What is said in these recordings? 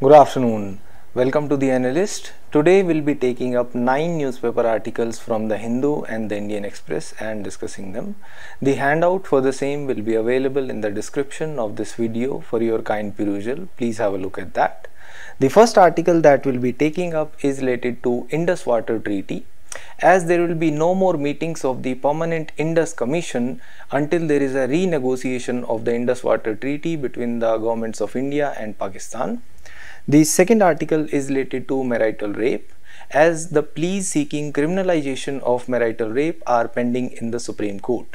Good afternoon. Welcome to the Analyst. Today we'll be taking up 9 newspaper articles from the Hindu and the Indian Express and discussing them. The handout for the same will be available in the description of this video for your kind perusal. Please have a look at that. The first article that we'll be taking up is related to Indus Water Treaty. As there will be no more meetings of the Permanent Indus Commission until there is a renegotiation of the Indus Water Treaty between the governments of India and Pakistan. The second article is related to marital rape, as the pleas seeking criminalization of marital rape are pending in the Supreme Court.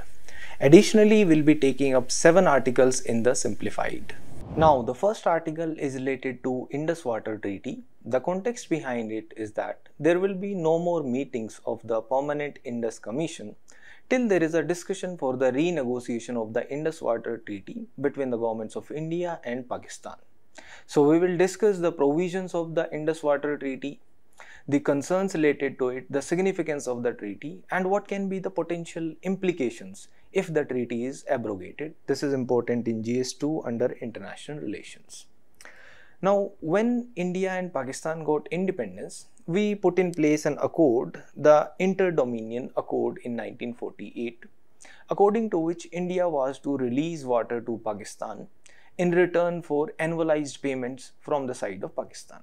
Additionally, we'll be taking up 7 articles in the simplified. Now, the first article is related to Indus Water Treaty. The context behind it is that there will be no more meetings of the Permanent Indus Commission till there is a discussion for the renegotiation of the Indus Water Treaty between the governments of India and Pakistan. So we will discuss the provisions of the Indus Water Treaty, the concerns related to it, the significance of the treaty, and what can be the potential implications if the treaty is abrogated. This is important in GS2 under international relations. Now, when India and Pakistan got independence, we put in place an accord, the Inter-Dominion Accord in 1948, according to which India was to release water to Pakistan in return for annualized payments from the side of Pakistan.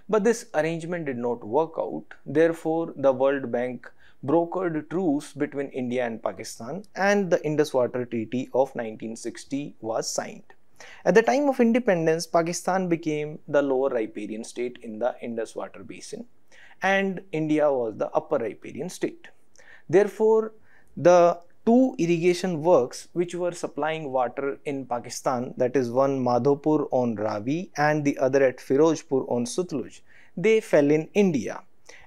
But this arrangement did not work out. Therefore, the World Bank brokered truce between India and Pakistan, and the Indus Water Treaty of 1960 was signed. At the time of independence, Pakistan became the lower riparian state in the Indus Water Basin, and India was the upper riparian state. Therefore, the two irrigation works which were supplying water in Pakistan, that is one Madhopur on Ravi and the other at Firozpur on Sutlej, they fell in India,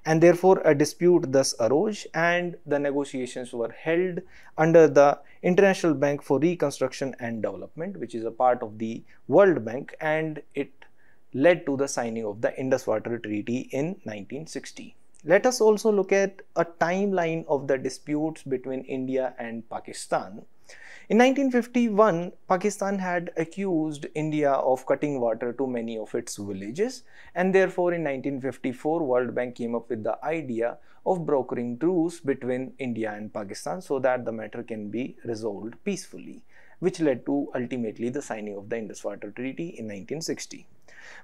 and therefore a dispute thus arose and the negotiations were held under the International Bank for Reconstruction and Development, which is a part of the World Bank, and it led to the signing of the Indus Water Treaty in 1960. Let us also look at a timeline of the disputes between India and Pakistan. In 1951, Pakistan had accused India of cutting water to many of its villages, and therefore in 1954, World Bank came up with the idea of brokering truce between India and Pakistan so that the matter can be resolved peacefully, which led to ultimately the signing of the Indus Water Treaty in 1960.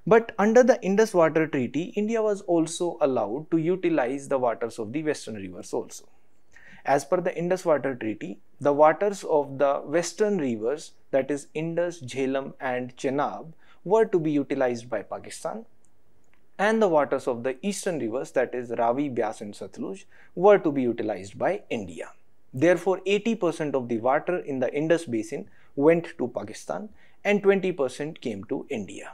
But under the Indus Water Treaty, India was also allowed to utilize the waters of the western rivers also. As per the Indus Water Treaty, the waters of the western rivers, that is Indus, Jhelum and Chenab, were to be utilized by Pakistan, and the waters of the eastern rivers, that is Ravi, Byas and Satluj, were to be utilized by India. Therefore, 80% of the water in the Indus Basin went to Pakistan and 20% came to India.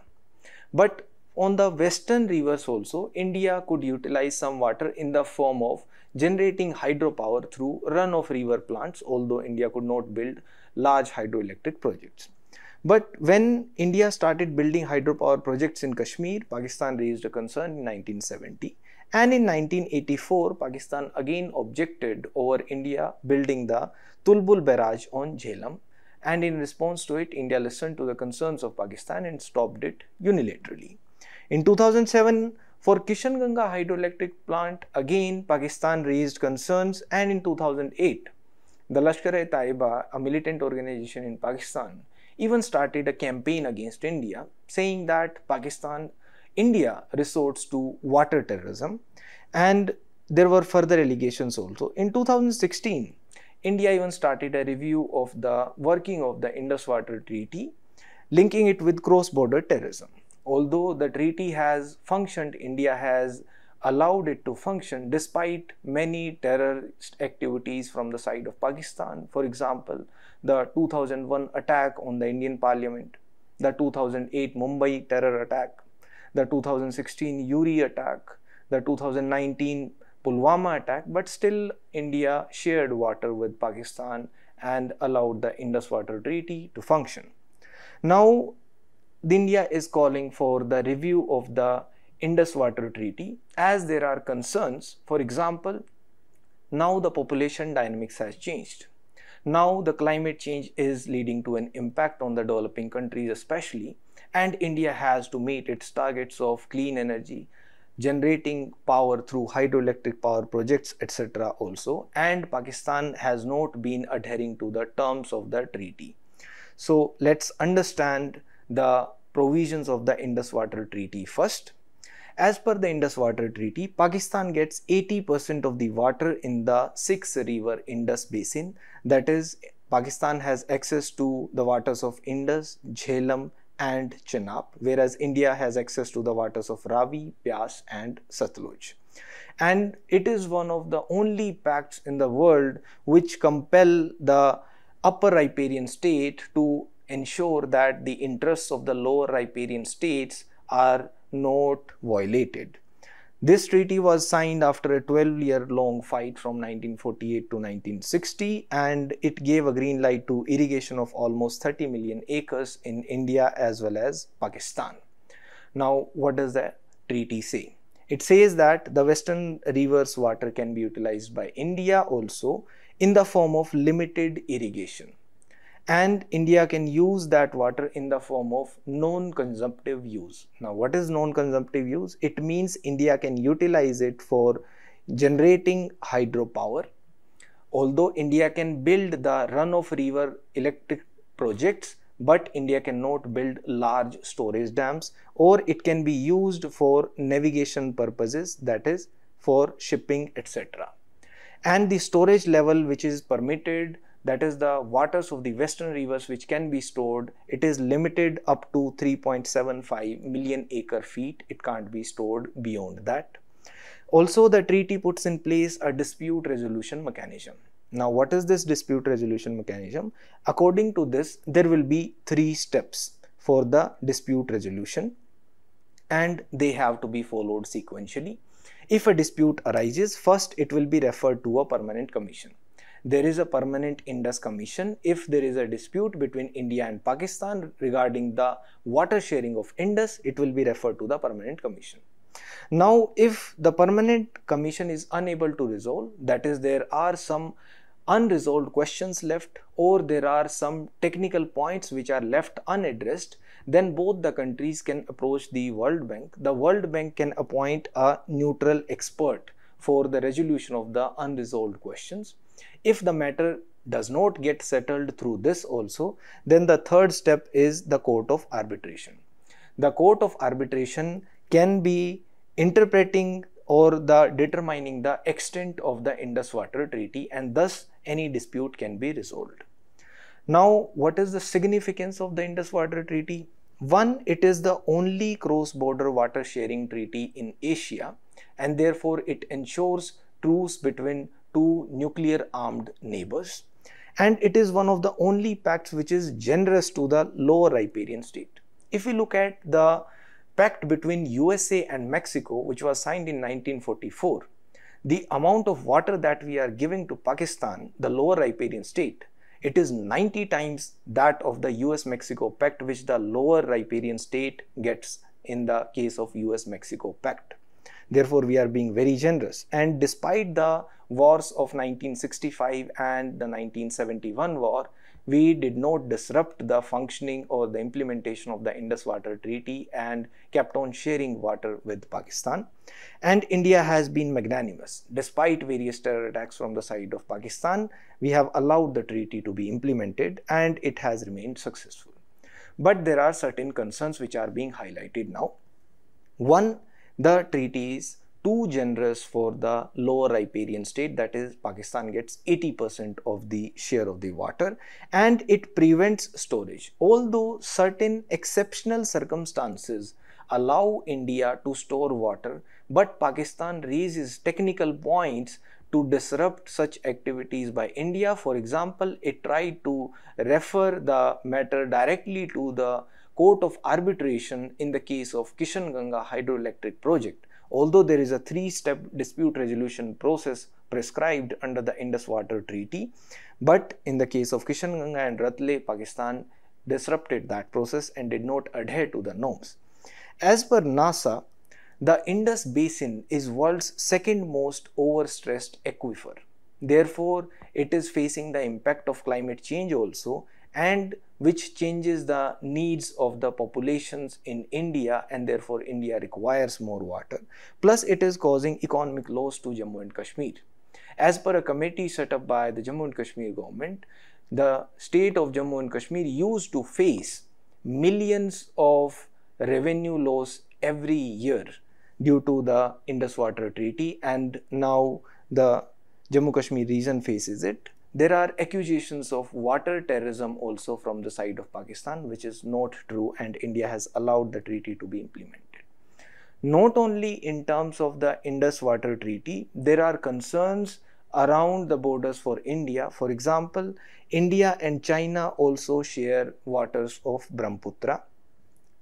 But on the western rivers also, India could utilize some water in the form of generating hydropower through run-of river plants, although India could not build large hydroelectric projects. But when India started building hydropower projects in Kashmir, Pakistan raised a concern in 1970. And in 1984, Pakistan again objected over India building the Tulbul barrage on Jhelum. And in response to it, India listened to the concerns of Pakistan and stopped it unilaterally. In 2007, for Kishanganga hydroelectric plant, again Pakistan raised concerns, and in 2008, the Lashkar-e-Taiba, a militant organization in Pakistan, even started a campaign against India, saying that India resorts to water terrorism, and there were further allegations also. In 2016, India even started a review of the working of the Indus Water Treaty, linking it with cross-border terrorism. Although the treaty has functioned, India has allowed it to function despite many terrorist activities from the side of Pakistan. For example, the 2001 attack on the Indian Parliament, the 2008 Mumbai terror attack, the 2016 Uri attack, the 2019 Pulwama attack, but still India shared water with Pakistan and allowed the Indus Water Treaty to function. Now, India is calling for the review of the Indus Water Treaty as there are concerns. For example, now the population dynamics has changed. Now the climate change is leading to an impact on the developing countries especially, and India has to meet its targets of clean energy, generating power through hydroelectric power projects, etc. also, and Pakistan has not been adhering to the terms of the treaty. So let's understand the provisions of the Indus Water Treaty first. As per the Indus Water Treaty, Pakistan gets 80% of the water in the 6-river Indus basin. That is, Pakistan has access to the waters of Indus, Jhelum and Chenab, whereas India has access to the waters of Ravi, Beas and Satluj. And it is one of the only pacts in the world which compel the upper riparian state to ensure that the interests of the lower riparian states are not violated. This treaty was signed after a 12-year-long fight from 1948 to 1960, and it gave a green light to irrigation of almost 30 million acres in India as well as Pakistan. Now, what does the treaty say? It says that the western rivers water can be utilized by India also in the form of limited irrigation, and India can use that water in the form of non-consumptive use. Now, what is non-consumptive use? It means India can utilize it for generating hydropower. Although India can build the run-of-river electric projects, but India cannot build large storage dams, or it can be used for navigation purposes, that is for shipping, etc. And the storage level which is permitted, that is the waters of the western rivers which can be stored, it is limited up to 3.75 million acre feet. It can't be stored beyond that. Also, the treaty puts in place a dispute resolution mechanism. Now, what is this dispute resolution mechanism? According to this, there will be 3 steps for the dispute resolution, and they have to be followed sequentially. If a dispute arises, first it will be referred to a permanent commission. There is a permanent Indus commission. If there is a dispute between India and Pakistan regarding the water sharing of Indus, it will be referred to the permanent commission. Now, if the permanent commission is unable to resolve, that is, there are some unresolved questions left, or there are some technical points which are left unaddressed, then both the countries can approach the World Bank. The World Bank can appoint a neutral expert for the resolution of the unresolved questions. If the matter does not get settled through this also, then the third step is the court of arbitration. The court of arbitration can be interpreting or determining the extent of the Indus Water Treaty, and thus any dispute can be resolved. Now, what is the significance of the Indus Water Treaty? One, it is the only cross-border water sharing treaty in Asia, and therefore it ensures truce between 2 nuclear-armed neighbors, and it is one of the only pacts which is generous to the lower riparian state. If we look at the pact between USA and Mexico, which was signed in 1944, the amount of water that we are giving to Pakistan, the lower riparian state, it is 90 times that of the US-Mexico pact which the lower riparian state gets in the case of US-Mexico pact. Therefore, we are being very generous, and despite the wars of 1965 and the 1971 war, we did not disrupt the functioning or the implementation of the Indus Water Treaty and kept on sharing water with Pakistan. And India has been magnanimous. Despite various terror attacks from the side of Pakistan, we have allowed the treaty to be implemented, and it has remained successful. But there are certain concerns which are being highlighted now. One, the treaty is too generous for the lower riparian state, that is, Pakistan gets 80% of the share of the water, and it prevents storage. Although certain exceptional circumstances allow India to store water, but Pakistan raises technical points to disrupt such activities by India. For example, it tried to refer the matter directly to the Court of Arbitration in the case of Kishanganga hydroelectric project. Although there is a 3-step dispute resolution process prescribed under the Indus Water Treaty, but in the case of Kishanganga and Ratle, Pakistan disrupted that process and did not adhere to the norms. As per NASA, the Indus Basin is world's 2nd most overstressed aquifer. Therefore, it is facing the impact of climate change also, and which changes the needs of the populations in India, and therefore India requires more water. Plus it is causing economic loss to Jammu and Kashmir. As per a committee set up by the Jammu and Kashmir government, the state of Jammu and Kashmir used to face millions of revenue loss every year due to the Indus Water Treaty, and now the Jammu Kashmir region faces it. There are accusations of water terrorism also from the side of Pakistan, which is not true, and India has allowed the treaty to be implemented. Not only in terms of the Indus Water Treaty, there are concerns around the borders for India. For example, India and China also share waters of Brahmaputra.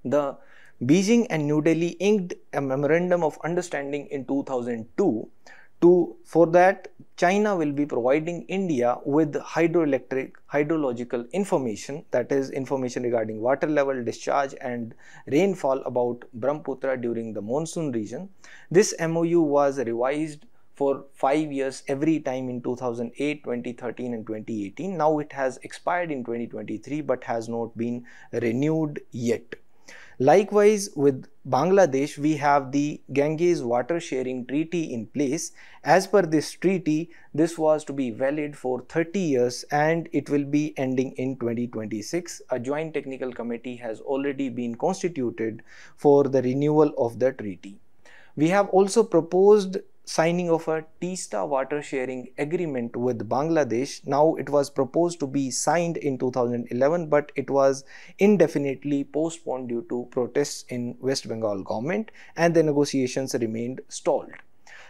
The Beijing and New Delhi inked a memorandum of understanding in 2002. For that, China will be providing India with hydrological information, that is information regarding water level, discharge and rainfall about Brahmaputra during the monsoon region. This MOU was revised for 5 years every time in 2008, 2013 and 2018. Now it has expired in 2023 but has not been renewed yet. Likewise, with Bangladesh, we have the Ganges Water Sharing Treaty in place. As per this treaty, this was to be valid for 30 years and it will be ending in 2026. A joint technical committee has already been constituted for the renewal of the treaty. We have also proposed signing of a Teesta water sharing agreement with Bangladesh. Now it was proposed to be signed in 2011, but it was indefinitely postponed due to protests in West Bengal government, and the negotiations remained stalled.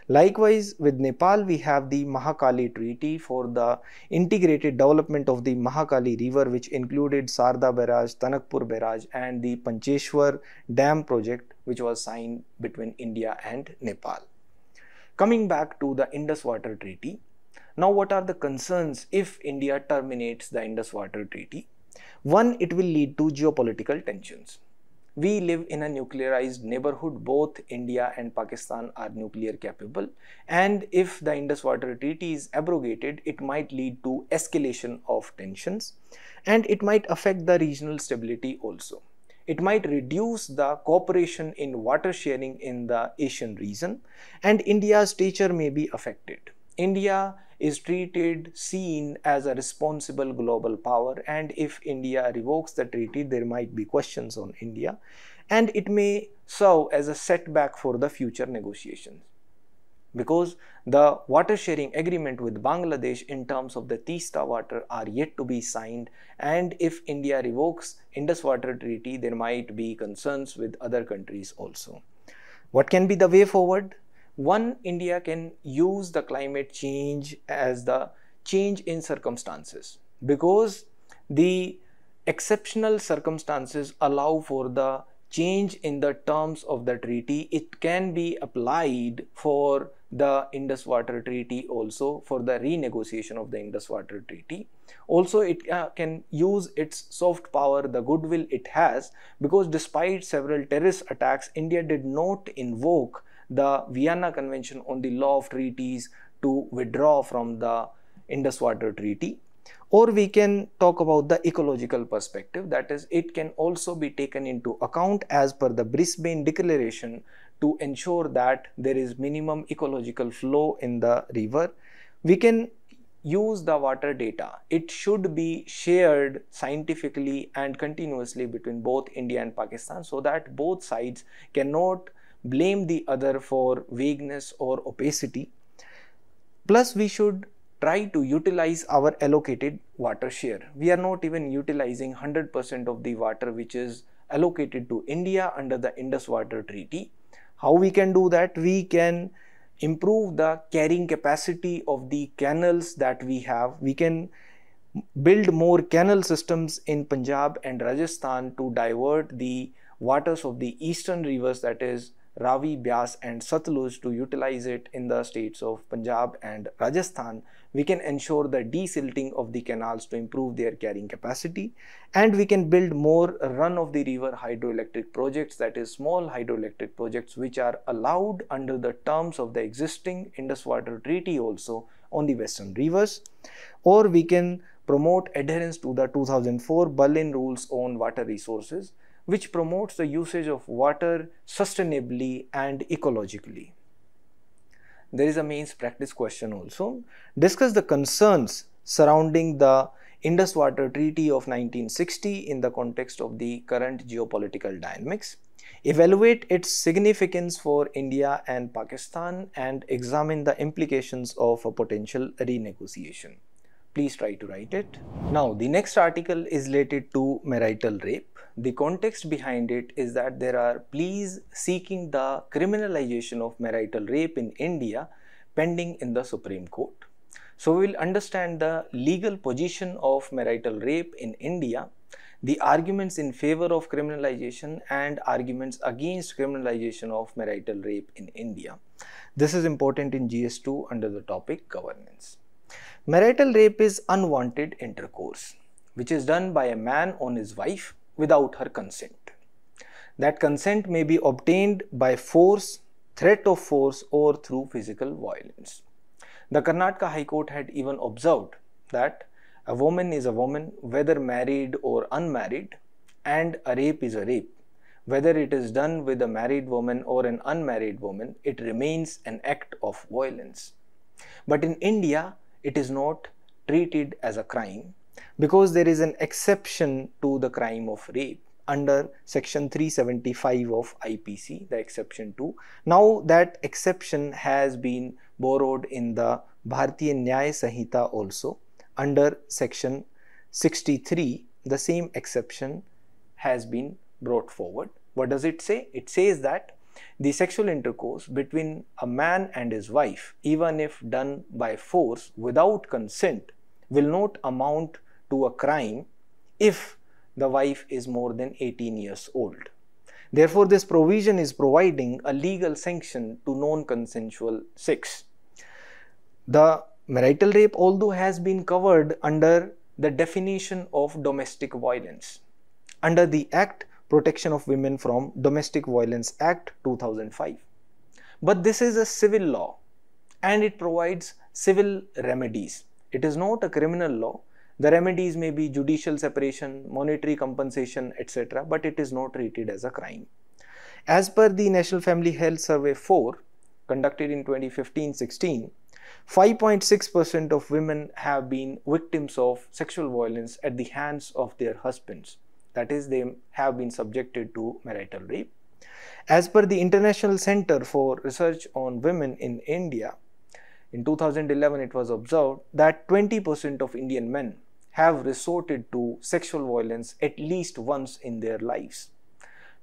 Likewise, with Nepal, we have the Mahakali Treaty for the integrated development of the Mahakali River, which included Sarda Barrage, Tanakpur Barrage and the Pancheshwar Dam project, which was signed between India and Nepal. Coming back to the Indus Water Treaty, now what are the concerns if India terminates the Indus Water Treaty? One, it will lead to geopolitical tensions. We live in a nuclearized neighborhood. Both India and Pakistan are nuclear capable, and if the Indus Water Treaty is abrogated, it might lead to escalation of tensions and it might affect the regional stability also. It might reduce the cooperation in water sharing in the Asian region, and India's stature may be affected. India is seen as a responsible global power, and if India revokes the treaty, there might be questions on India, and it may serve as a setback for the future negotiations. Because the water sharing agreement with Bangladesh in terms of the Teesta water are yet to be signed, and if India revokes Indus Water Treaty, there might be concerns with other countries also. What can be the way forward? One, India can use the climate change as the change in circumstances, because the exceptional circumstances allow for the change in the terms of the treaty. It can be applied for the Indus Water Treaty also, for the renegotiation of the Indus Water Treaty. Also, it can use its soft power, the goodwill it has, because despite several terrorist attacks, India did not invoke the Vienna Convention on the Law of Treaties to withdraw from the Indus Water Treaty. Or we can talk about the ecological perspective, that is, it can also be taken into account as per the Brisbane Declaration to ensure that there is minimum ecological flow in the river. We can use the water data. It should be shared scientifically and continuously between both India and Pakistan, so that both sides cannot blame the other for vagueness or opacity. Plus, we should try to utilize our allocated water share. We are not even utilizing 100% of the water which is allocated to India under the Indus Water Treaty. How we can do that? We can improve the carrying capacity of the canals that we have. We can build more canal systems in Punjab and Rajasthan to divert the waters of the eastern rivers, that is Ravi, Byas and Satluj, to utilize it in the states of Punjab and Rajasthan. We can ensure the desilting of the canals to improve their carrying capacity, and we can build more run-of-the-river hydroelectric projects, that is small hydroelectric projects which are allowed under the terms of the existing Indus Water Treaty also on the western rivers. Or we can promote adherence to the 2004 Berlin Rules on Water Resources, which promotes the usage of water sustainably and ecologically. There is a mains practice question also. Discuss the concerns surrounding the Indus Water Treaty of 1960 in the context of the current geopolitical dynamics. Evaluate its significance for India and Pakistan and examine the implications of a potential renegotiation. Please try to write it. Now, the next article is related to marital rape. The context behind it is that there are pleas seeking the criminalization of marital rape in India pending in the Supreme Court. So we will understand the legal position of marital rape in India, the arguments in favor of criminalization and arguments against criminalization of marital rape in India. This is important in GS2 under the topic governance. Marital rape is unwanted intercourse, which is done by a man on his wife without her consent. That consent may be obtained by force, threat of force, or through physical violence. The Karnataka High Court had even observed that a woman is a woman whether married or unmarried, and a rape is a rape. Whether it is done with a married woman or an unmarried woman, it remains an act of violence. But in India, it is not treated as a crime because there is an exception to the crime of rape under section 375 of IPC, the exception 2. Now that exception has been borrowed in the Bharatiya Nyaya Sanhita also. Under section 63, the same exception has been brought forward. What does it say? It says that the sexual intercourse between a man and his wife, even if done by force without consent, will not amount to a crime if the wife is more than 18 years old. Therefore, this provision is providing a legal sanction to non-consensual sex. The marital rape, although has been covered under the definition of domestic violence, under the Act Protection of Women from Domestic Violence Act 2005. But this is a civil law and it provides civil remedies. It is not a criminal law. The remedies may be judicial separation, monetary compensation, etc. but it is not treated as a crime. As per the National Family Health Survey 4 conducted in 2015-16, 5.6% of women have been victims of sexual violence at the hands of their husbands. That is, they have been subjected to marital rape. As per the International Center for Research on Women in India, in 2011 it was observed that 20% of Indian men have resorted to sexual violence at least once in their lives.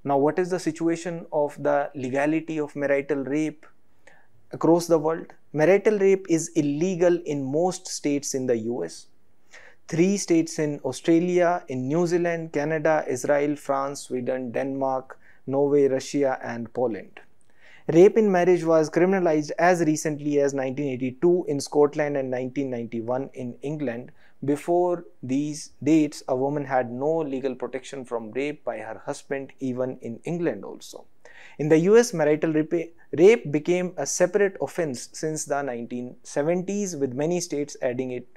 Now, what is the situation of the legality of marital rape across the world? Marital rape is illegal in most states in the US, 3 states in Australia, in New Zealand, Canada, Israel, France, Sweden, Denmark, Norway, Russia, and Poland. Rape in marriage was criminalized as recently as 1982 in Scotland and 1991 in England. Before these dates, a woman had no legal protection from rape by her husband, even in England also. In the US, marital rape became a separate offense since the 1970s, with many states adding it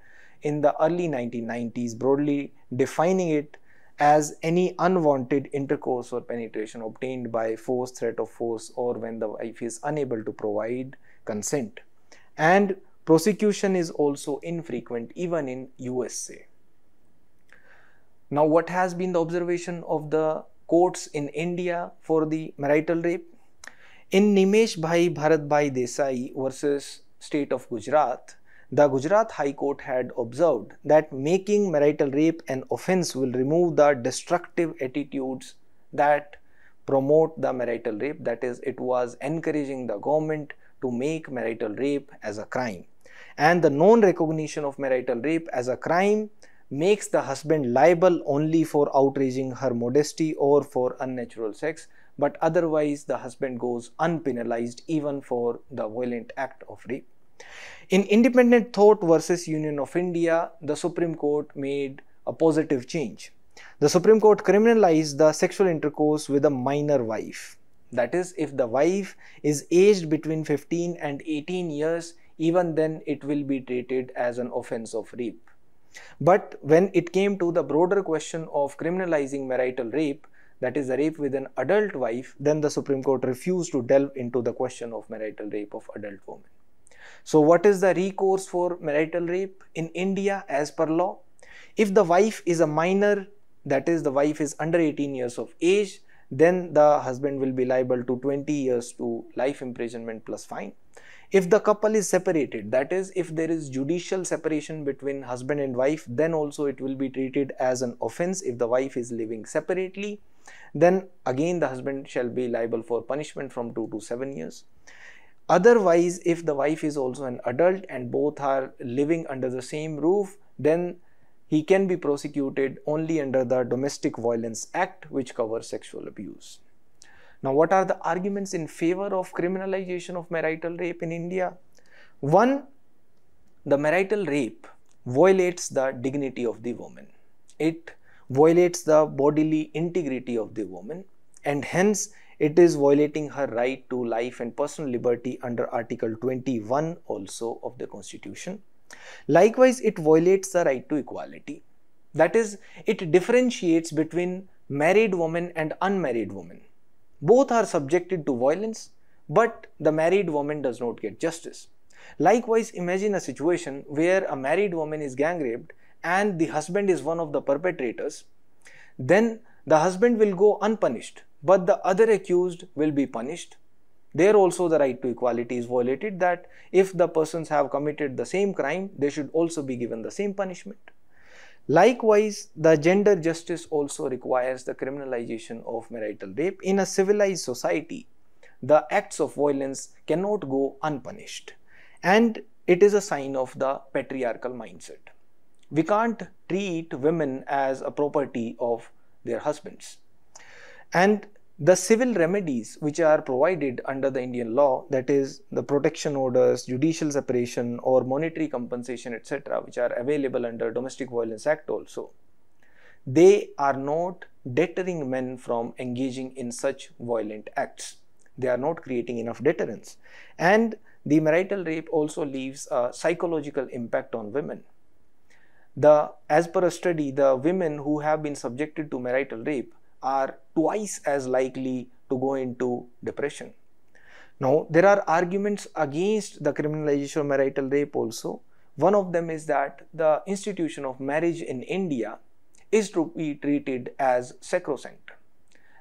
in the early 1990s, broadly defining it as any unwanted intercourse or penetration obtained by force, threat of force, or when the wife is unable to provide consent. And prosecution is also infrequent even in USA. Now, what has been the observation of the courts in India for the marital rape? In Nimesh Bhai Bharat Bhai Desai versus State of Gujarat, the Gujarat High Court had observed that making marital rape an offense will remove the destructive attitudes that promote the marital rape. That is, it was encouraging the government to make marital rape as a crime. And the non-recognition of marital rape as a crime makes the husband liable only for outraging her modesty or for unnatural sex, but otherwise the husband goes unpenalized even for the violent act of rape. In Independent Thought versus Union of India, the Supreme Court made a positive change. The Supreme Court criminalized the sexual intercourse with a minor wife. That is, if the wife is aged between 15 and 18 years, even then it will be treated as an offense of rape. But when it came to the broader question of criminalizing marital rape, that is the rape with an adult wife, then the Supreme Court refused to delve into the question of marital rape of adult women. So what is the recourse for marital rape in India as per law? If the wife is a minor, that is the wife is under 18 years of age, then the husband will be liable to 20 years to life imprisonment plus fine. If the couple is separated, that is if there is judicial separation between husband and wife, then also it will be treated as an offense. If the wife is living separately, then again the husband shall be liable for punishment from 2 to 7 years. Otherwise, if the wife is also an adult and both are living under the same roof, then he can be prosecuted only under the Domestic Violence Act, which covers sexual abuse. Now, what are the arguments in favor of criminalization of marital rape in India? One, the marital rape violates the dignity of the woman. It violates the bodily integrity of the woman, and hence it is violating her right to life and personal liberty under Article 21 also of the Constitution. Likewise, it violates the right to equality. That is, it differentiates between married women and unmarried women. Both are subjected to violence, but the married woman does not get justice. Likewise, imagine a situation where a married woman is gang raped and the husband is one of the perpetrators. Then the husband will go unpunished, but the other accused will be punished. There also the right to equality is violated, that if the persons have committed the same crime, they should also be given the same punishment. Likewise, the gender justice also requires the criminalization of marital rape. In a civilized society, the acts of violence cannot go unpunished, and it is a sign of the patriarchal mindset. We can't treat women as a property of their husbands. And the civil remedies which are provided under the Indian law, that is the protection orders, judicial separation or monetary compensation, etc., which are available under Domestic Violence Act also, they are not deterring men from engaging in such violent acts. They are not creating enough deterrence. And the marital rape also leaves a psychological impact on women. As per a study, the women who have been subjected to marital rape are twice as likely to go into depression. Now, there are arguments against the criminalization of marital rape also. One of them is that the institution of marriage in India is to be treated as sacrosanct.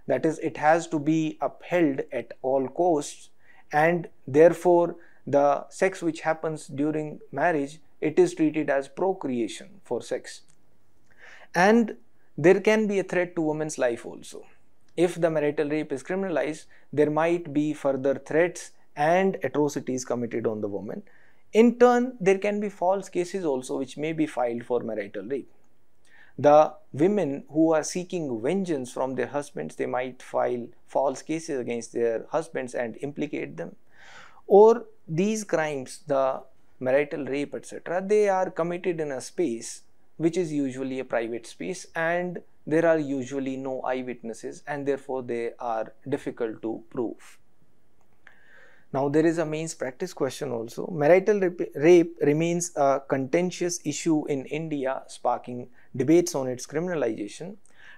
That is, it has to be upheld at all costs, and therefore the sex which happens during marriage, it is treated as procreation for sex. And there can be a threat to women's life also. If the marital rape is criminalized, there might be further threats and atrocities committed on the woman. In turn, there can be false cases also which may be filed for marital rape. The women who are seeking vengeance from their husbands, they might file false cases against their husbands and implicate them. Or these crimes, the marital rape, etc., they are committed in a space which is usually a private space, and there are usually no eyewitnesses, and therefore they are difficult to prove. Now, there is a mains practice question also. Marital rape remains a contentious issue in India, sparking debates on its criminalization.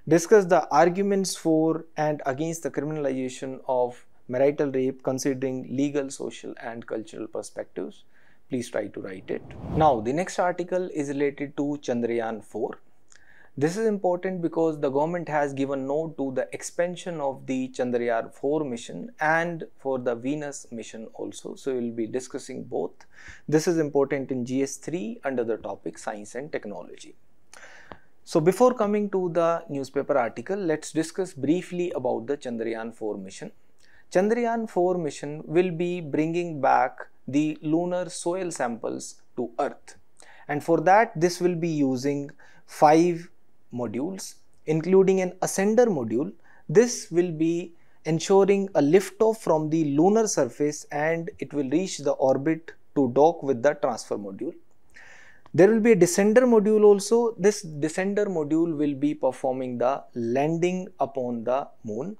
Discuss the arguments for and against the criminalization of marital rape considering legal, social and cultural perspectives. Please try to write it. Now, the next article is related to Chandrayaan-4. This is important because the government has given note to the expansion of the Chandrayaan-4 mission and for the Venus mission also. So, we will be discussing both. This is important in GS3 under the topic Science and Technology. So, before coming to the newspaper article, let's discuss briefly about the Chandrayaan-4 mission. Chandrayaan-4 mission will be bringing back the lunar soil samples to Earth, and for that this will be using 5 modules including an ascender module. This will be ensuring a liftoff from the lunar surface and it will reach the orbit to dock with the transfer module. There will be a descender module also. This descender module will be performing the landing upon the moon.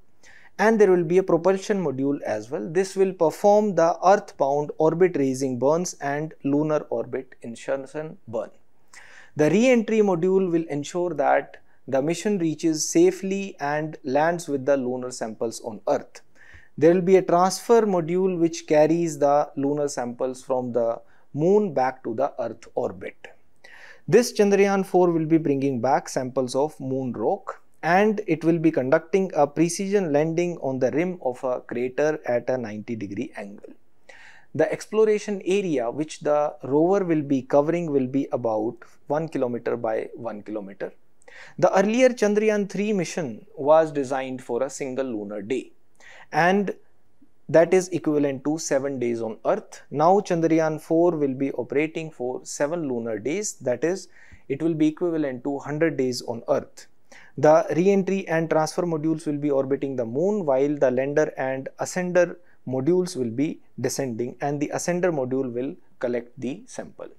And there will be a propulsion module as well. This will perform the earthbound orbit raising burns and lunar orbit insertion burn. The re-entry module will ensure that the mission reaches safely and lands with the lunar samples on Earth. There will be a transfer module which carries the lunar samples from the moon back to the Earth orbit. This Chandrayaan-4 will be bringing back samples of moon rock, and it will be conducting a precision landing on the rim of a crater at a 90-degree angle. The exploration area which the rover will be covering will be about 1 kilometer by 1 kilometer. The earlier Chandrayaan-3 mission was designed for a single lunar day, and that is equivalent to 7 days on Earth. Now Chandrayaan-4 will be operating for 7 lunar days, that is, it will be equivalent to 100 days on Earth. The re-entry and transfer modules will be orbiting the moon, while the lander and ascender modules will be descending, and the ascender module will collect the sample.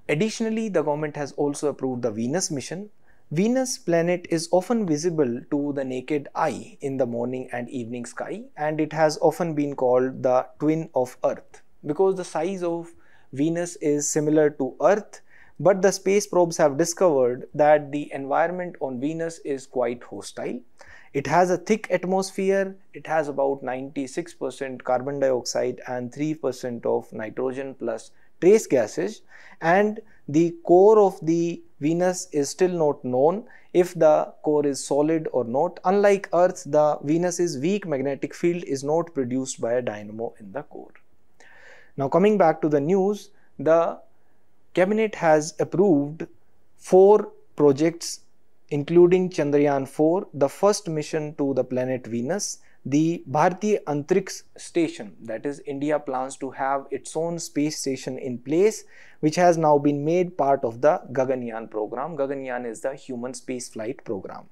Additionally, the government has also approved the Venus mission. Venus planet is often visible to the naked eye in the morning and evening sky, and it has often been called the twin of Earth because the size of Venus is similar to Earth, but the space probes have discovered that the environment on Venus is quite hostile. It has a thick atmosphere, it has about 96% carbon dioxide and 3% of nitrogen plus trace gases, and the core of the Venus is still not known if the core is solid or not. Unlike Earth, the Venus's weak magnetic field is not produced by a dynamo in the core. Now coming back to the news, the Cabinet has approved 4 projects including Chandrayaan-4, the first mission to the planet Venus, the Bharatiya Antariksh Station, that is India plans to have its own space station in place, which has now been made part of the Gaganyaan program. Gaganyaan is the human space flight program.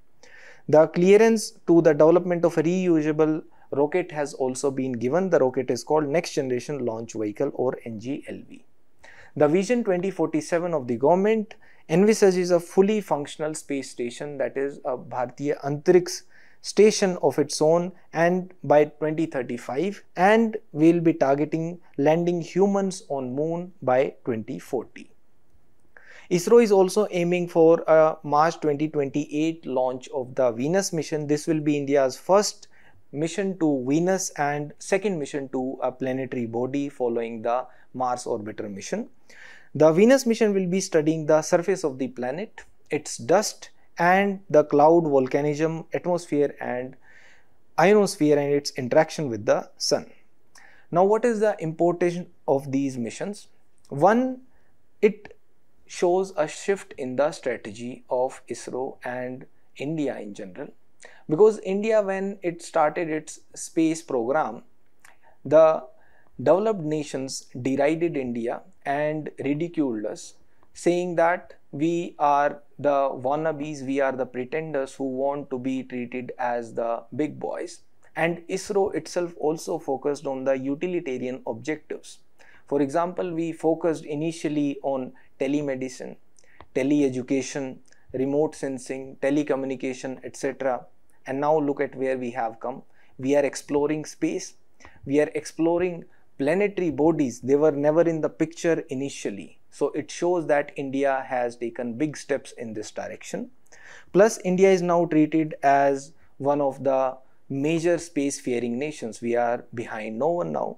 The clearance to the development of a reusable rocket has also been given. The rocket is called Next Generation Launch Vehicle or NGLV. The Vision 2047 of the government envisages a fully functional space station, that is a Bharatiya Antariksh station of its own, and by 2035, and will be targeting landing humans on moon by 2040. ISRO is also aiming for a March 2028 launch of the Venus mission. This will be India's first mission to Venus and second mission to a planetary body following the Mars orbiter mission. The Venus mission will be studying the surface of the planet, its dust and the cloud volcanism, atmosphere and ionosphere, and its interaction with the sun. Now, what is the importance of these missions? One, it shows a shift in the strategy of ISRO and India in general, because India, when it started its space program, the developed nations derided India and ridiculed us, saying that we are the wannabes, we are the pretenders who want to be treated as the big boys. And ISRO itself also focused on the utilitarian objectives. For example, we focused initially on telemedicine, teleeducation, remote sensing, telecommunication, etc. And now look at where we have come. We are exploring space, we are exploring planetary bodies. They were never in the picture initially. So it shows that India has taken big steps in this direction. Plus, India is now treated as one of the major spacefaring nations. We are behind no one now.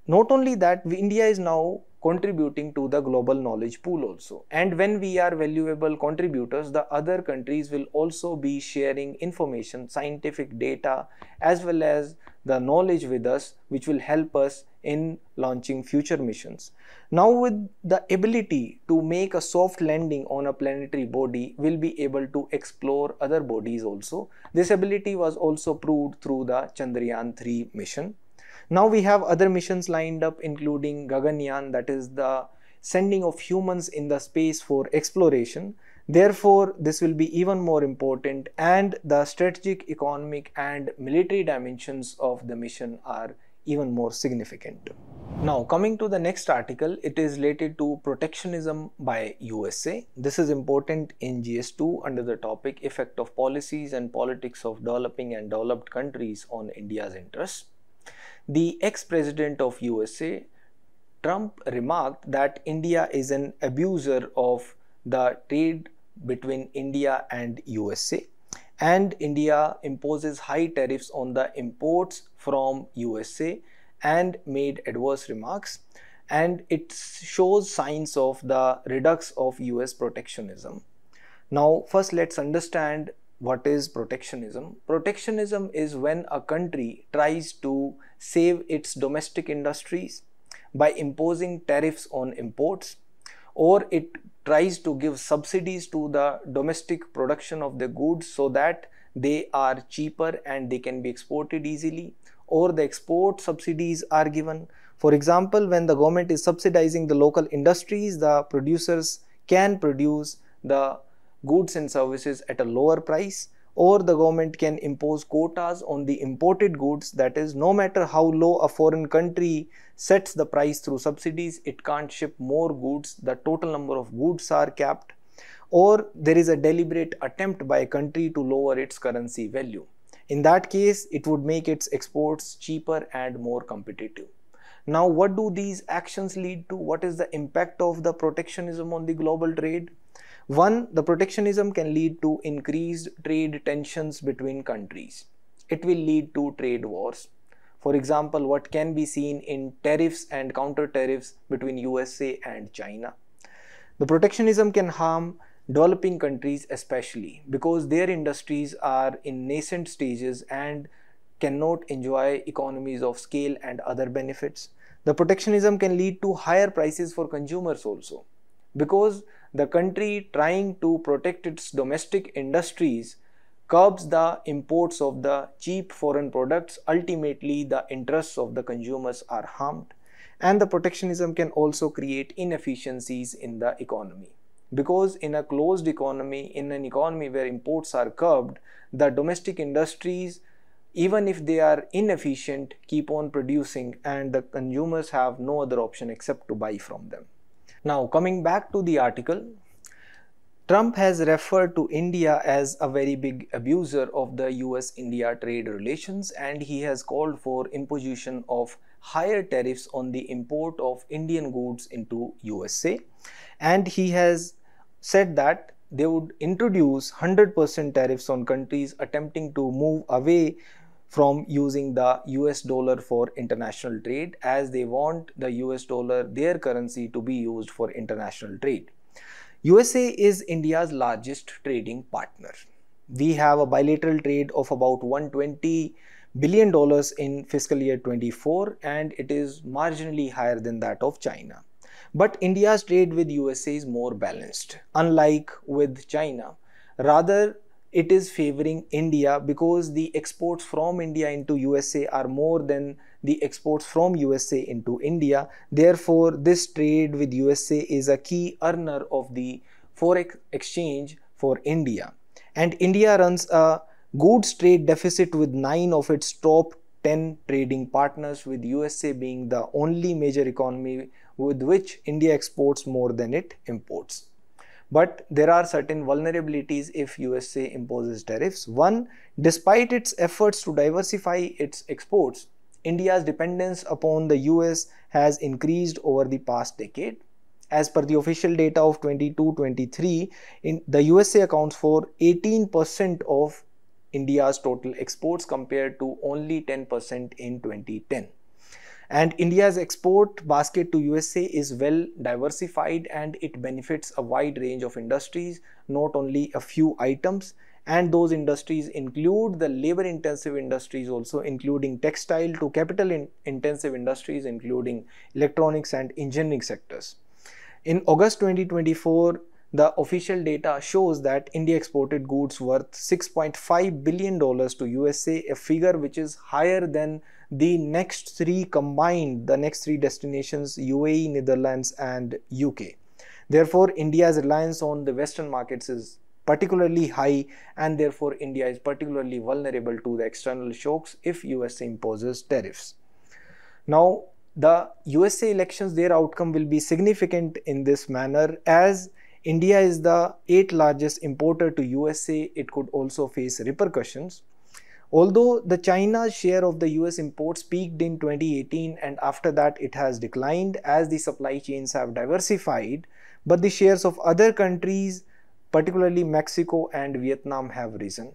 Not only that, India is now contributing to the global knowledge pool also. And when we are valuable contributors, the other countries will also be sharing information, scientific data, as well as the knowledge with us, which will help us in launching future missions. Now, with the ability to make a soft landing on a planetary body, we'll be able to explore other bodies also. This ability was also proved through the Chandrayaan-3 mission. Now we have other missions lined up, including Gaganyaan, that is the sending of humans in the space for exploration. Therefore, this will be even more important, and the strategic, economic and military dimensions of the mission are even more significant. Now, coming to the next article, it is related to protectionism by USA. This is important in GS2 under the topic Effect of Policies and Politics of Developing and Developed Countries on India's Interests. The ex-president of USA Trump remarked that India is an abuser of the trade between India and USA, and India imposes high tariffs on the imports from USA and made adverse remarks, and it shows signs of the redux of US protectionism. Now, first let's understand what is protectionism. Protectionism is when a country tries to save its domestic industries by imposing tariffs on imports, or it tries to give subsidies to the domestic production of the goods so that they are cheaper and they can be exported easily, or the export subsidies are given. For example, when the government is subsidizing the local industries, the producers can produce the goods and services at a lower price, or the government can impose quotas on the imported goods. That is, no matter how low a foreign country sets the price through subsidies, it can't ship more goods. The total number of goods are capped, or there is a deliberate attempt by a country to lower its currency value. In that case, it would make its exports cheaper and more competitive. Now, what do these actions lead to? What is the impact of the protectionism on the global trade? One, the protectionism can lead to increased trade tensions between countries. It will lead to trade wars. For example, what can be seen in tariffs and counter tariffs between USA and China. The protectionism can harm developing countries especially because their industries are in nascent stages and cannot enjoy economies of scale and other benefits. The protectionism can lead to higher prices for consumers also, because the country trying to protect its domestic industries curbs the imports of the cheap foreign products. Ultimately, the interests of the consumers are harmed, and the protectionism can also create inefficiencies in the economy, because in a closed economy, in an economy where imports are curbed, the domestic industries, even if they are inefficient, keep on producing, and the consumers have no other option except to buy from them. Now, coming back to the article, Trump has referred to India as a very big abuser of the US-India trade relations, and he has called for imposition of higher tariffs on the import of Indian goods into USA, and he has said that they would introduce 100% tariffs on countries attempting to move away from using the US dollar for international trade, as they want the US dollar, their currency, to be used for international trade. USA is India's largest trading partner. We have a bilateral trade of about $120 billion in fiscal year 24, and it is marginally higher than that of China. But India's trade with USA is more balanced, unlike with China. Rather, it is favoring India because the exports from India into USA are more than the exports from USA into India. Therefore, this trade with USA is a key earner of the forex exchange for India. And India runs a goods trade deficit with 9 of its top 10 trading partners, with USA being the only major economy with which India exports more than it imports. But there are certain vulnerabilities if USA imposes tariffs. One, despite its efforts to diversify its exports, India's dependence upon the US has increased over the past decade. As per the official data of 22-23, the USA accounts for 18% of India's total exports compared to only 10% in 2010. And India's export basket to USA is well diversified, and it benefits a wide range of industries, not only a few items. And those industries include the labor intensive industries also, including textile, to capital intensive industries including electronics and engineering sectors. In August 2024, the official data shows that India exported goods worth $6.5 billion to USA, a figure which is higher than the next three combined, the next three destinations, UAE, Netherlands and UK. Therefore, India's reliance on the Western markets is particularly high, and therefore India is particularly vulnerable to the external shocks if USA imposes tariffs. Now, the USA elections, their outcome will be significant in this manner, as India is the 8th largest importer to USA. It could also face repercussions. Although the China's share of the US imports peaked in 2018 and after that it has declined as the supply chains have diversified, but the shares of other countries, particularly Mexico and Vietnam, have risen.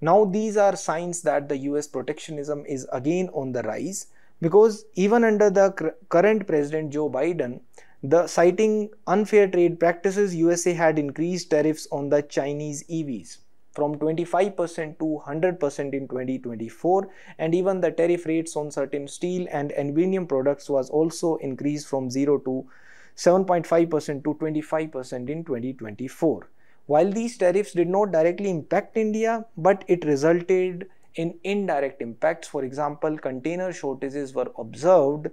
Now these are signs that the US protectionism is again on the rise, because even under the current President Joe Biden, citing unfair trade practices, USA had increased tariffs on the Chinese EVs from 25% to 100% in 2024, and even the tariff rates on certain steel and aluminum products was also increased from 0 to 7.5% to 25% in 2024. While these tariffs did not directly impact India, but it resulted in indirect impacts. For example, container shortages were observed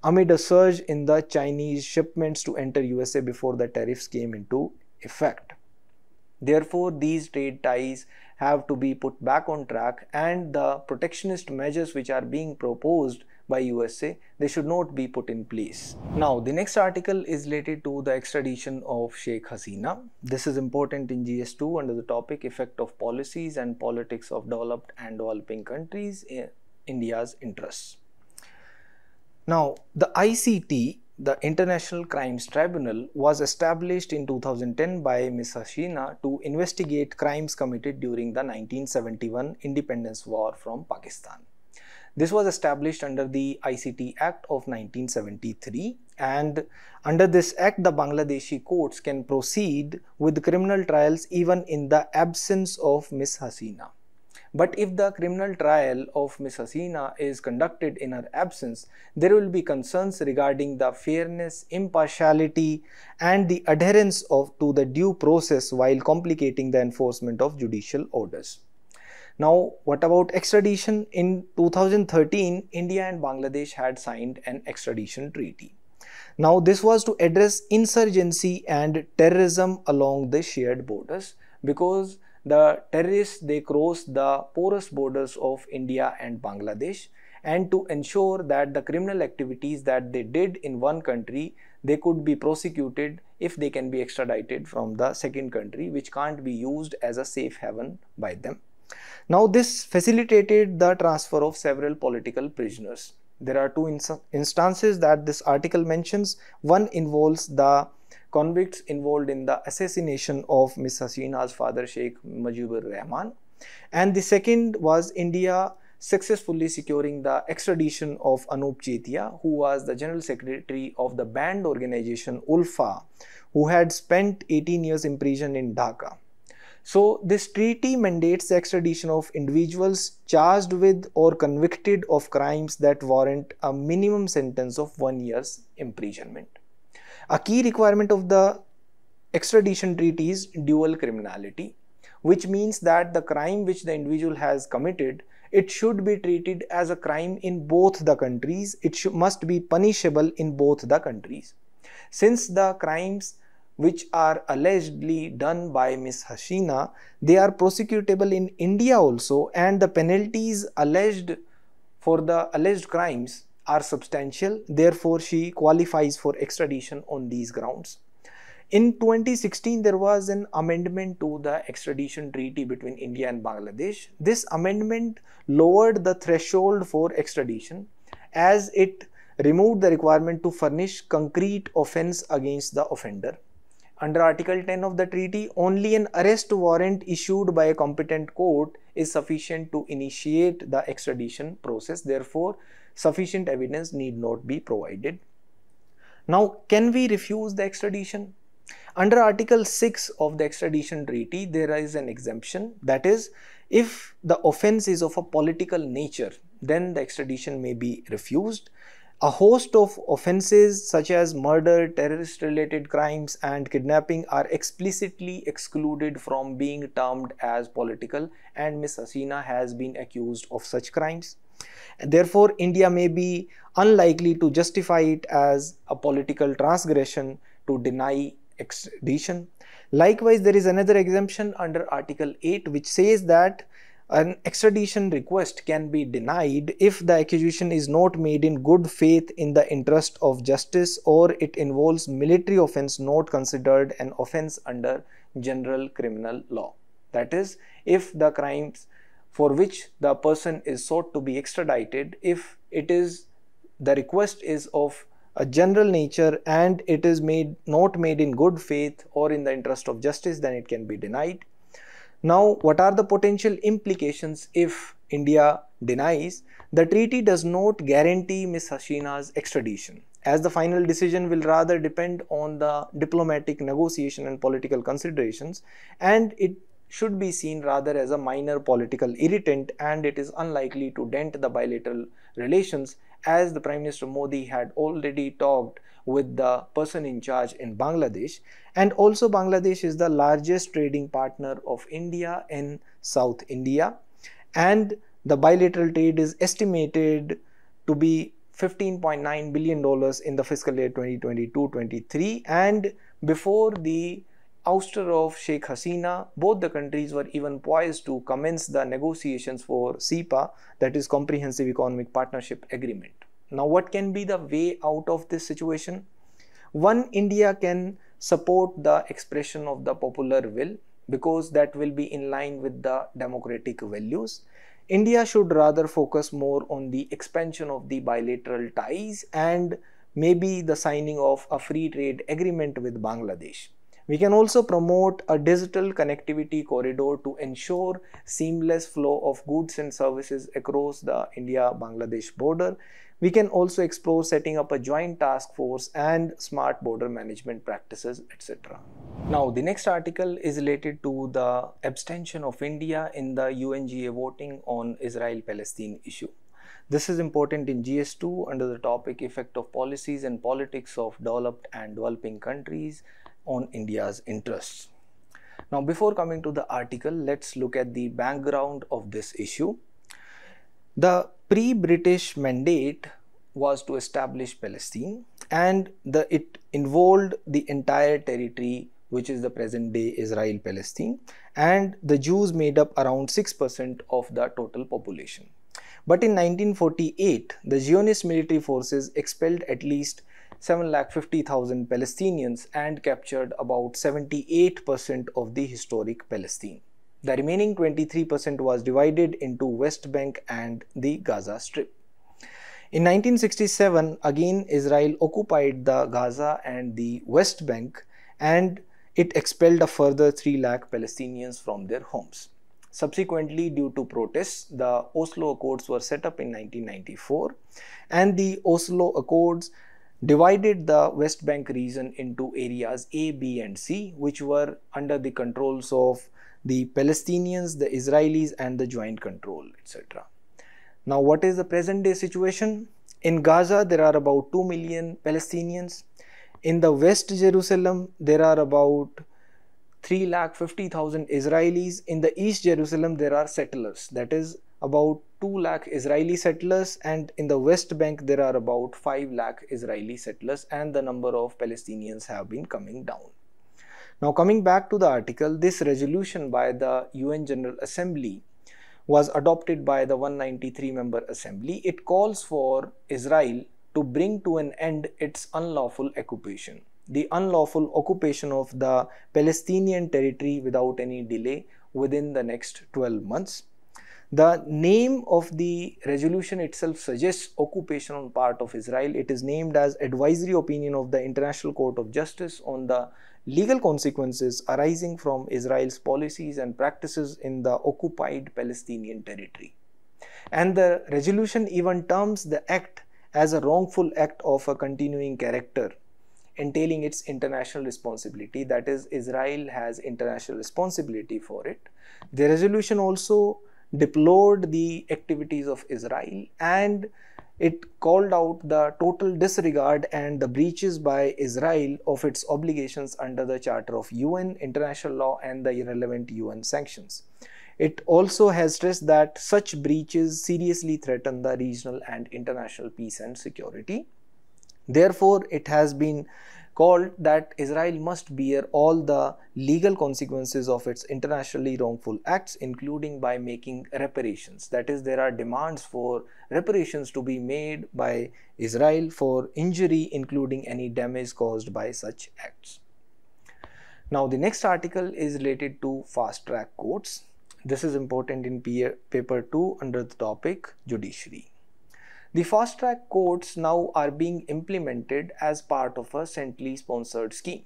amid a surge in the Chinese shipments to enter USA before the tariffs came into effect. Therefore, these trade ties have to be put back on track, and the protectionist measures which are being proposed by USA, they should not be put in place. Now, the next article is related to the extradition of Sheikh Hasina. This is important in GS2 under the topic Effect of Policies and Politics of Developed and Developing Countries in India's Interests. Now, the ICT, the International Crimes Tribunal, was established in 2010 by Ms. Hasina to investigate crimes committed during the 1971 independence war from Pakistan. This was established under the ICT Act of 1973, and under this act the Bangladeshi courts can proceed with criminal trials even in the absence of Ms. Hasina. But if the criminal trial of Ms. Hasina is conducted in her absence, there will be concerns regarding the fairness, impartiality, and the adherence to the due process while complicating the enforcement of judicial orders. Now, what about extradition? In 2013, India and Bangladesh had signed an extradition treaty. Now, this was to address insurgency and terrorism along the shared borders, because the terrorists, they cross the porous borders of India and Bangladesh, and to ensure that the criminal activities that they did in one country, they could be prosecuted if they can be extradited from the second country, which can't be used as a safe haven by them. Now, this facilitated the transfer of several political prisoners. There are two instances that this article mentions. One involves the convicts involved in the assassination of Ms. Hasina's father, Sheikh Mujibur Rahman, and the second was India successfully securing the extradition of Anup Chetia, who was the General Secretary of the banned organization ULFA, who had spent 18 years in prison in Dhaka. So, this treaty mandates the extradition of individuals charged with or convicted of crimes that warrant a minimum sentence of 1 year's imprisonment. A key requirement of the extradition treaty is dual criminality, which means that the crime which the individual has committed, it should be treated as a crime in both the countries. It must be punishable in both the countries. Since the crimes which are allegedly done by Ms. Hasina, they are prosecutable in India also, and the penalties alleged for the alleged crimes are substantial. Therefore, she qualifies for extradition on these grounds. In 2016, there was an amendment to the extradition treaty between India and Bangladesh. This amendment lowered the threshold for extradition, as it removed the requirement to furnish concrete offense against the offender. Under Article 10 of the treaty, only an arrest warrant issued by a competent court is sufficient to initiate the extradition process. Therefore, sufficient evidence need not be provided. Now, can we refuse the extradition? Under Article 6 of the extradition treaty, there is an exemption. That is, if the offense is of a political nature, then the extradition may be refused. A host of offenses such as murder, terrorist-related crimes, and kidnapping are explicitly excluded from being termed as political, and Ms. Hasina has been accused of such crimes. Therefore, India may be unlikely to justify it as a political transgression to deny extradition. Likewise, there is another exemption under Article 8, which says that an extradition request can be denied if the accusation is not made in good faith in the interest of justice, or it involves military offense not considered an offense under general criminal law. That is, if the crimes for which the person is sought to be extradited, if the request is of a general nature and it is not made in good faith or in the interest of justice, then it can be denied. Now, what are the potential implications if India denies? The treaty does not guarantee Ms. Hasina's extradition, as the final decision will rather depend on the diplomatic negotiation and political considerations, and it should be seen rather as a minor political irritant, and it is unlikely to dent the bilateral relations, as the Prime Minister Modi had already talked with the person in charge in Bangladesh. And also Bangladesh is the largest trading partner of India in South India, and the bilateral trade is estimated to be $15.9 billion in the fiscal year 2022-23, and before the ouster of Sheikh Hasina, both the countries were even poised to commence the negotiations for CEPA, that is Comprehensive Economic Partnership Agreement. Now, what can be the way out of this situation? One, India can support the expression of the popular will, because that will be in line with the democratic values. India should rather focus more on the expansion of the bilateral ties and maybe the signing of a free trade agreement with Bangladesh. We can also promote a digital connectivity corridor to ensure seamless flow of goods and services across the India-Bangladesh border. We can also explore setting up a joint task force and smart border management practices, etc. Now, the next article is related to the abstention of India in the UNGA voting on Israel-Palestine issue. This is important in GS2 under the topic Effect of Policies and Politics of Developed and Developing Countries on India's interests. Now, before coming to the article, let's look at the background of this issue. The pre-British mandate was to establish Palestine, and it involved the entire territory, which is the present-day Israel-Palestine, and the Jews made up around 6% of the total population. But in 1948, the Zionist military forces expelled at least 750,000 Palestinians and captured about 78% of the historic Palestine. The remaining 23% was divided into West Bank and the Gaza Strip. In 1967, again Israel occupied the Gaza and the West Bank, and it expelled a further 3 lakh Palestinians from their homes. Subsequently, due to protests, the Oslo Accords were set up in 1994, and the Oslo Accords divided the West Bank region into areas A, B and C, which were under the controls of the Palestinians, the Israelis and the joint control, etc. Now, what is the present day situation? In Gaza, there are about 2 million Palestinians. In the West Jerusalem, there are about 350,000 Israelis. In the East Jerusalem, there are settlers, that is about 2 lakh Israeli settlers, and in the West Bank, there are about 5 lakh Israeli settlers, and the number of Palestinians have been coming down. Now, coming back to the article, this resolution by the UN General Assembly was adopted by the 193-member Assembly. It calls for Israel to bring to an end its unlawful occupation, the unlawful occupation of the Palestinian territory without any delay within the next 12 months. The name of the resolution itself suggests occupation on part of Israel. It is named as Advisory Opinion of the International Court of Justice on the legal consequences arising from Israel's policies and practices in the occupied Palestinian territory. And the resolution even terms the act as a wrongful act of a continuing character, entailing its international responsibility, that is, Israel has international responsibility for it. The resolution also deplored the activities of Israel, and it called out the total disregard and the breaches by Israel of its obligations under the Charter of UN, international law and the irrelevant UN sanctions. It also has stressed that such breaches seriously threaten the regional and international peace and security. Therefore, it has been called that Israel must bear all the legal consequences of its internationally wrongful acts, including by making reparations. That is, there are demands for reparations to be made by Israel for injury, including any damage caused by such acts. Now, the next article is related to fast track courts. This is important in paper 2 under the topic Judiciary. The fast track courts now are being implemented as part of a centrally sponsored scheme.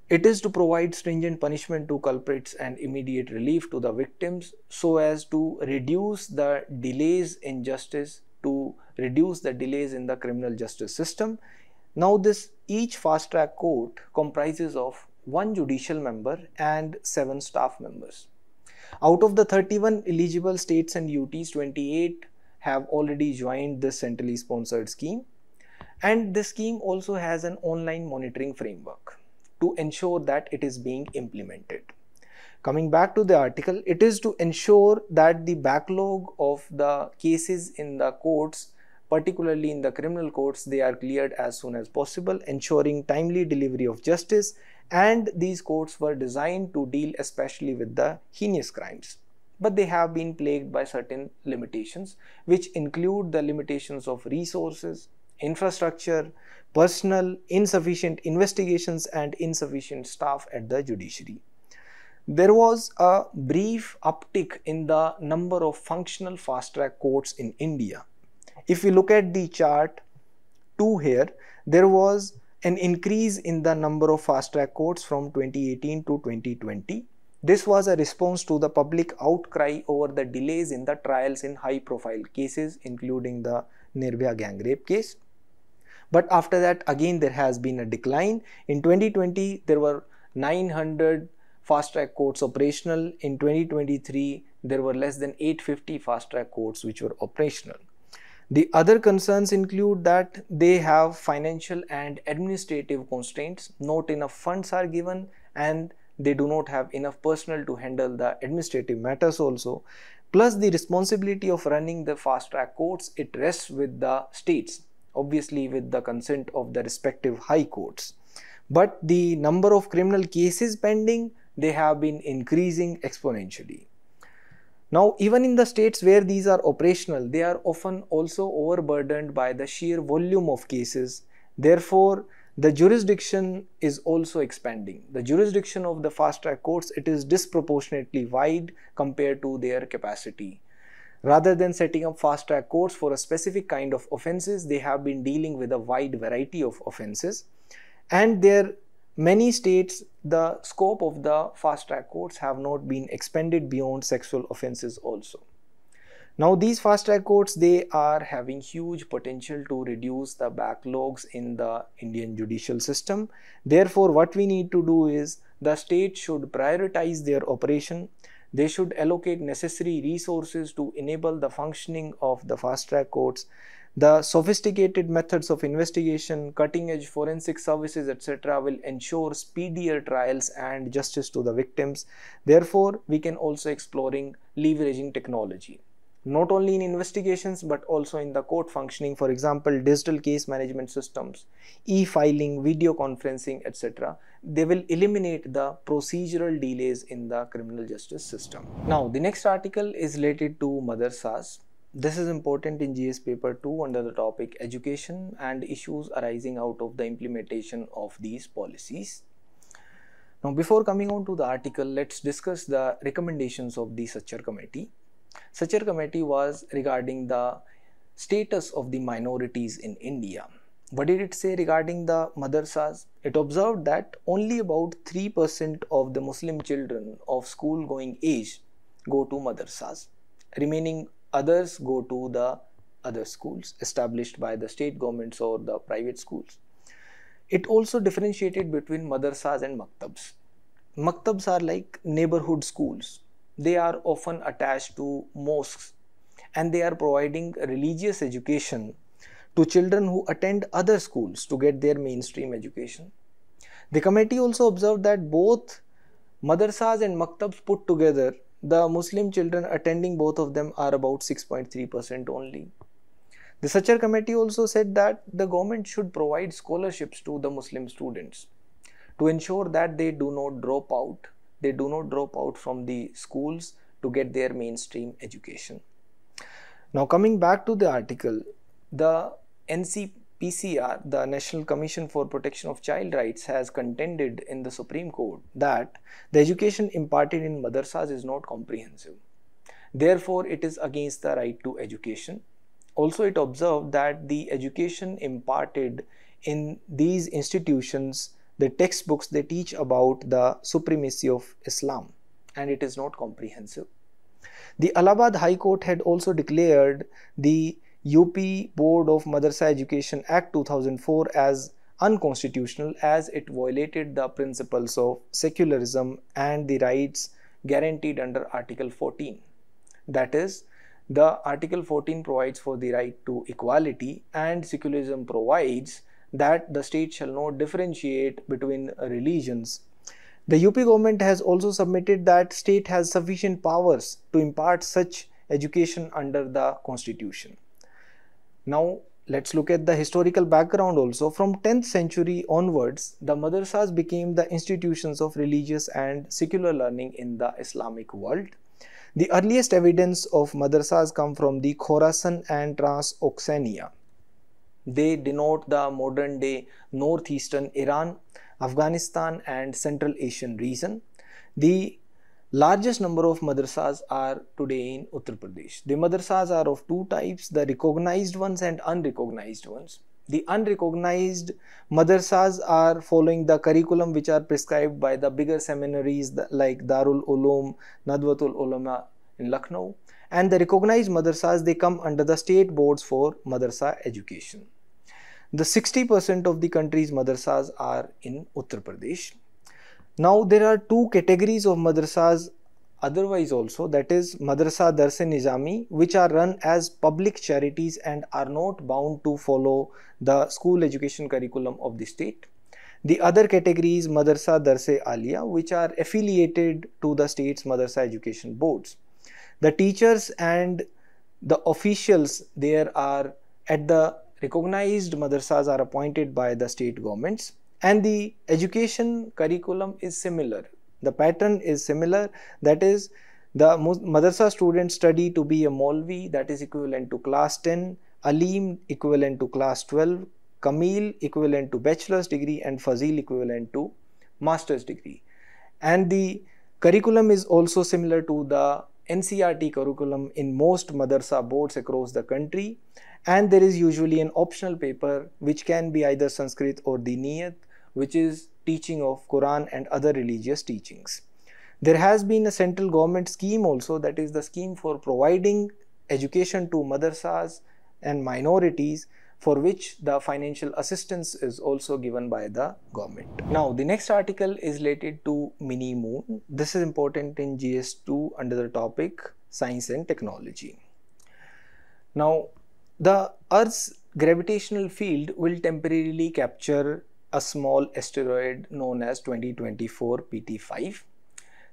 It is to provide stringent punishment to culprits and immediate relief to the victims so as to reduce the delays in justice, to reduce the delays in the criminal justice system. Now each fast track court comprises of 1 judicial member and 7 staff members. Out of the 31 eligible states and UTs, 28 have already joined this centrally sponsored scheme, and this scheme also has an online monitoring framework to ensure that it is being implemented. Coming back to the article, it is to ensure that the backlog of the cases in the courts, particularly in the criminal courts, they are cleared as soon as possible, ensuring timely delivery of justice, and these courts were designed to deal especially with the heinous crimes. But they have been plagued by certain limitations, which include the limitations of resources, infrastructure, personnel, insufficient investigations, and insufficient staff at the judiciary. There was a brief uptick in the number of functional fast-track courts in India. If we look at the chart 2 here, there was an increase in the number of fast-track courts from 2018 to 2020. This was a response to the public outcry over the delays in the trials in high-profile cases, including the Nirbhaya gang rape case. But after that, again, there has been a decline. In 2020, there were 900 fast-track courts operational. In 2023, there were less than 850 fast-track courts which were operational. The other concerns include that they have financial and administrative constraints. Not enough funds are given, and they do not have enough personnel to handle the administrative matters also. Plus, the responsibility of running the fast-track courts, it rests with the states, obviously with the consent of the respective high courts. But the number of criminal cases pending, they have been increasing exponentially. Now, even in the states where these are operational, they are often also overburdened by the sheer volume of cases. Therefore, the jurisdiction is also expanding. The jurisdiction of the fast-track courts, it is disproportionately wide compared to their capacity. Rather than setting up fast-track courts for a specific kind of offences, they have been dealing with a wide variety of offences. And there many states, the scope of the fast-track courts have not been expanded beyond sexual offences also. Now, these fast-track courts, they are having huge potential to reduce the backlogs in the Indian judicial system. Therefore, what we need to do is the state should prioritize their operation. They should allocate necessary resources to enable the functioning of the fast-track courts. The sophisticated methods of investigation, cutting-edge forensic services, etc. will ensure speedier trials and justice to the victims. Therefore, we can also exploring leveraging technology, not only in investigations but also in the court functioning. For example, digital case management systems, e-filing, video conferencing, etc. They will eliminate the procedural delays in the criminal justice system. Now, the next article is related to Madrasas. This is important in GS paper 2 under the topic Education and issues arising out of the implementation of these policies. Now, before coming on to the article, let's discuss the recommendations of the Sachar Committee. Sachar Committee was regarding the status of the minorities in India. What did it say regarding the madrasas? It observed that only about 3% of the Muslim children of school going age go to madrasas. Remaining others go to the other schools established by the state governments or the private schools. It also differentiated between madrasas and maktabs. Maktabs are like neighborhood schools. They are often attached to mosques and they are providing religious education to children who attend other schools to get their mainstream education. The committee also observed that both madrasas and maktabs put together, the Muslim children attending both of them are about 6.3% only. The Sachar Committee also said that the government should provide scholarships to the Muslim students to ensure that they do not drop out. They do not drop out from the schools to get their mainstream education. Now, coming back to the article, the PCR, the National Commission for Protection of Child Rights, has contended in the Supreme Court that the education imparted in madrasas is not comprehensive. Therefore, it is against the right to education. Also, it observed that the education imparted in these institutions, the textbooks, they teach about the supremacy of Islam, and it is not comprehensive. The Allahabad High Court had also declared the UP Board of Madrasa Education Act 2004 as unconstitutional, as it violated the principles of secularism and the rights guaranteed under Article 14. That is, the Article 14 provides for the right to equality, and secularism provides that the state shall not differentiate between religions. The UP government has also submitted that state has sufficient powers to impart such education under the constitution. Now let's look at the historical background also. From 10th century onwards, the madrasas became the institutions of religious and secular learning in the Islamic world. The earliest evidence of madrasas come from the Khorasan and Transoxania. They denote the modern day northeastern Iran, Afghanistan and Central Asian region. The largest number of madrasas are today in Uttar Pradesh. The madrasas are of two types, the recognized ones and unrecognized ones. The unrecognized madrasas are following the curriculum which are prescribed by the bigger seminaries like Darul Ulum, Nadwatul Ulama in Lucknow, and the recognized madrasas, they come under the state boards for madrasa education. The 60% of the country's madrasas are in Uttar Pradesh. Now there are two categories of madrasas otherwise also, that is Madrasa Darse-Nizami, which are run as public charities and are not bound to follow the school education curriculum of the state. The other category is Madrasa Darse-Aliya, which are affiliated to the state's madrasa education boards. The teachers and the officials there are at the recognized madrasas are appointed by the state governments, and the education curriculum is similar. The pattern is similar, that is the madrasa students study to be a Maulvi, that is equivalent to class 10, Alim equivalent to class 12, Kamil equivalent to bachelor's degree, and Fazil equivalent to master's degree. And the curriculum is also similar to the NCERT curriculum in most madrasa boards across the country, and there is usually an optional paper which can be either Sanskrit or the Niyat, which is teaching of Quran and other religious teachings. There has been a central government scheme also, that is the scheme for providing education to madrasas and minorities, for which the financial assistance is also given by the government. Now the next article is related to mini moon. This is important in GS2 under the topic Science and Technology. Now the Earth's gravitational field will temporarily capture a small asteroid known as 2024 PT5.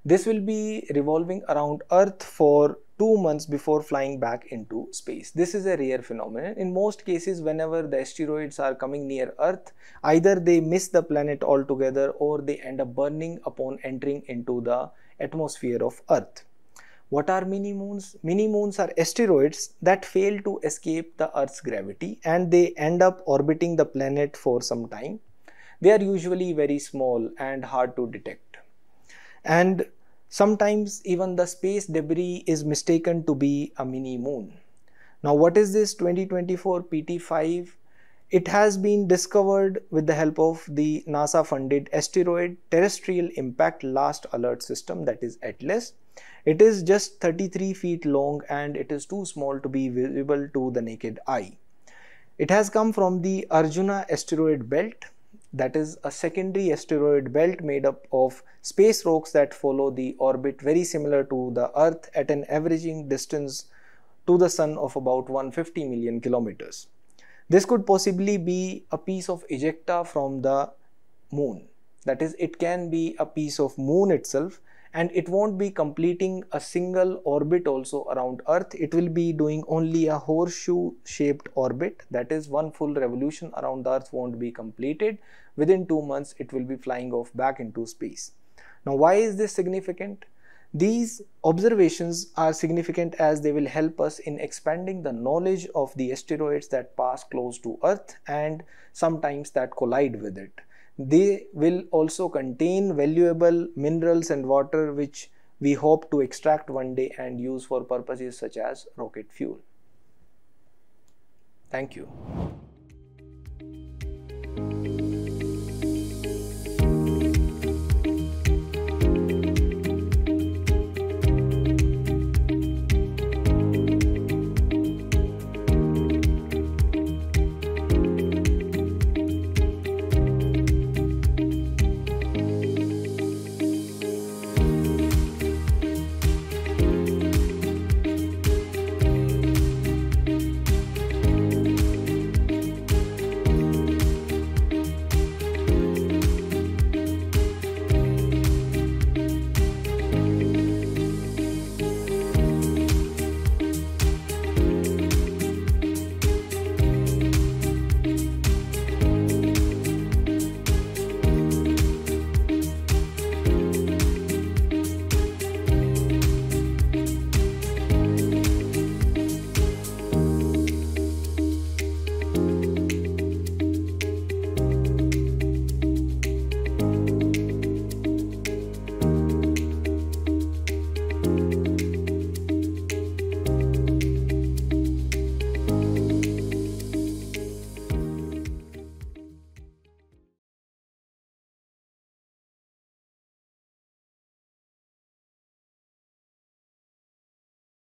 This will be revolving around Earth for 2 months before flying back into space. This is a rare phenomenon. In most cases, whenever the asteroids are coming near Earth, either they miss the planet altogether or they end up burning upon entering into the atmosphere of Earth. What are mini moons? Mini moons are asteroids that fail to escape the Earth's gravity and they end up orbiting the planet for some time. They are usually very small and hard to detect. And sometimes even the space debris is mistaken to be a mini moon. Now what is this 2024 PT5? It has been discovered with the help of the NASA funded Asteroid Terrestrial Impact Last Alert System, that is ATLAS. It is just 33 feet long and it is too small to be visible to the naked eye. It has come from the Arjuna asteroid belt. That is a secondary asteroid belt made up of space rocks that follow the orbit very similar to the Earth at an averaging distance to the Sun of about 150 million kilometers. This could possibly be a piece of ejecta from the moon. That is, it can be a piece of moon itself, and it won't be completing a single orbit also around Earth. It will be doing only a horseshoe shaped orbit. That is, one full revolution around the Earth won't be completed. Within 2 months, it will be flying off back into space. Now, why is this significant? These observations are significant as they will help us in expanding the knowledge of the asteroids that pass close to Earth and sometimes that collide with it. They will also contain valuable minerals and water which we hope to extract one day and use for purposes such as rocket fuel. Thank you.